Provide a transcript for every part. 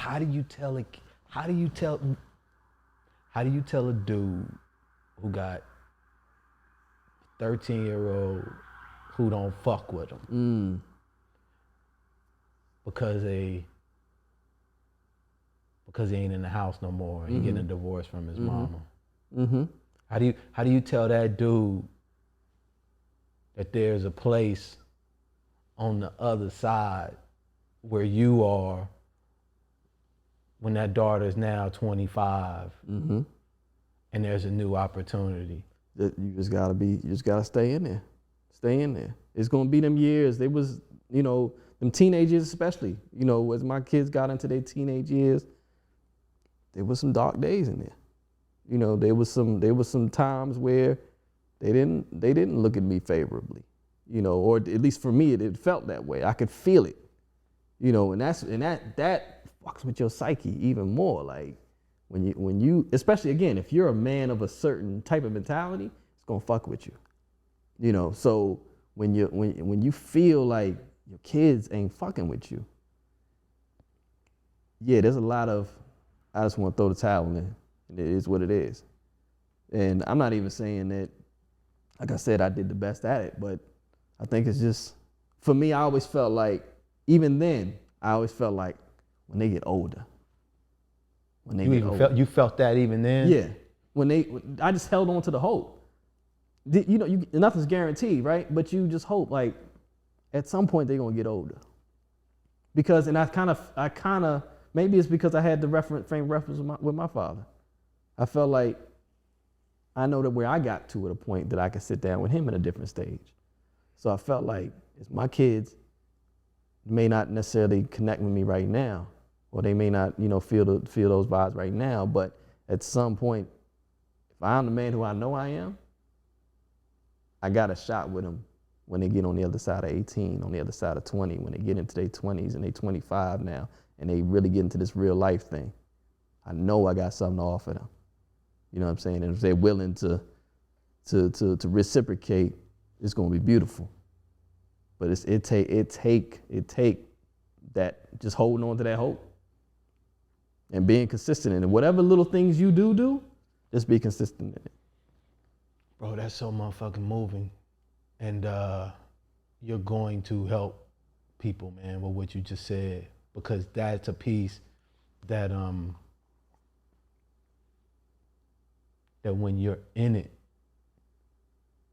how do you tell a dude who got 13-year-old who don't fuck with him because he ain't in the house no more and he getting a divorce from his mama? How do you tell that dude that there's a place on the other side where you are when that daughter is now 25 and there's a new opportunity? You just gotta stay in there. Stay in there. It's gonna be them years. They was, them teenagers especially, as my kids got into their teenage years, there was some dark days in there. There was some times where they didn't look at me favorably, or at least for me it felt that way. I could feel it, and that fucks with your psyche even more. Like when you especially again if you're a man of a certain type of mentality, it's gonna fuck with you. So when you feel like your kids ain't fucking with you, yeah, there's a lot of I just want to throw the towel in. It is what it is. And I'm not even saying that, like I said, I did the best at it, but I think it's just, for me, I always felt like, even then, I always felt like when they get older. You felt that even then? Yeah. I just held on to the hope. Nothing's guaranteed, right? But you just hope, like, at some point they're gonna get older. Because, and I kind of, maybe it's because I had the frame reference with my father. I felt like I know that where I got to at a point that I could sit down with him in a different stage. So I felt like it's my kids may not necessarily connect with me right now, or they may not, feel those vibes right now. But at some point, if I'm the man who I know I am, I got a shot with them when they get on the other side of 18, on the other side of 20, when they get into their 20s and they 25 now, and they really get into this real life thing. I know I got something to offer them. You know what I'm saying? And if they're willing to reciprocate, it's gonna be beautiful. But it take that, just holding on to that hope and being consistent in it. Whatever little things you do, just be consistent in it. Bro, that's so motherfucking moving. And you're going to help people, man, with what you just said, because that's a piece that that when you're in it,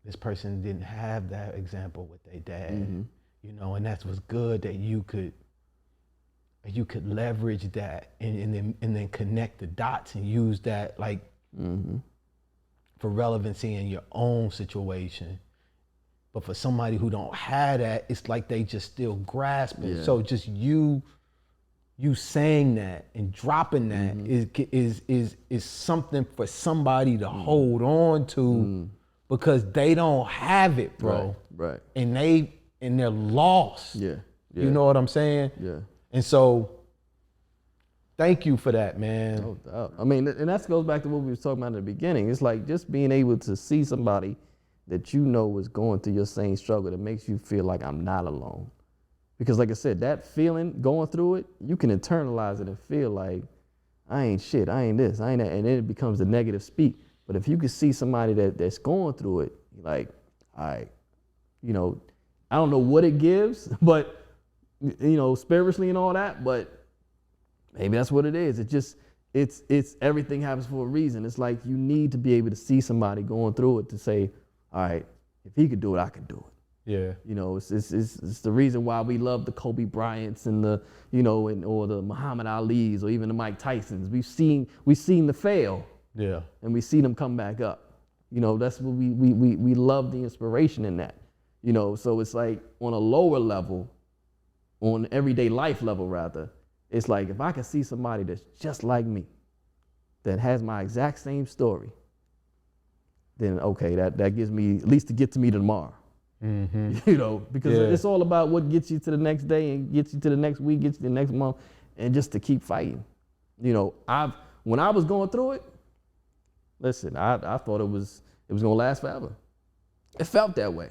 this person didn't have that example with their dad, and that's what's good, that you could leverage that and then connect the dots and use that like for relevancy in your own situation. But for somebody who don't have that, it's like they just still grasping. Yeah. So just you saying that and dropping that is something for somebody to hold on to because they don't have it, bro. Right. And they're lost. Yeah. You know what I'm saying? Yeah. And so thank you for that, man. No doubt. I mean, and that goes back to what we was talking about in the beginning. It's like just being able to see somebody that is going through your same struggle that makes you feel like I'm not alone. Because like I said, that feeling, going through it, you can internalize it and feel like, I ain't shit, I ain't this, I ain't that, and then it becomes the negative speak. But if you can see somebody that's going through it, like, all right, I don't know what it gives, but, spiritually and all that, but maybe that's what it is. It's everything happens for a reason. It's like you need to be able to see somebody going through it to say, all right, if he could do it, I can do it. Yeah. It's the reason why we love the Kobe Bryants and the, or the Muhammad Ali's or even the Mike Tysons. We've seen the fail. Yeah. And we see them come back up. That's what we love the inspiration in that. So it's like on a lower level, on everyday life level rather, it's like if I can see somebody that's just like me, that has my exact same story, then okay, that gives me at least to get to me tomorrow. Because it's all about what gets you to the next day and gets you to the next week, gets you to the next month, and just to keep fighting. When I was going through it, listen, I thought it was gonna last forever. It felt that way.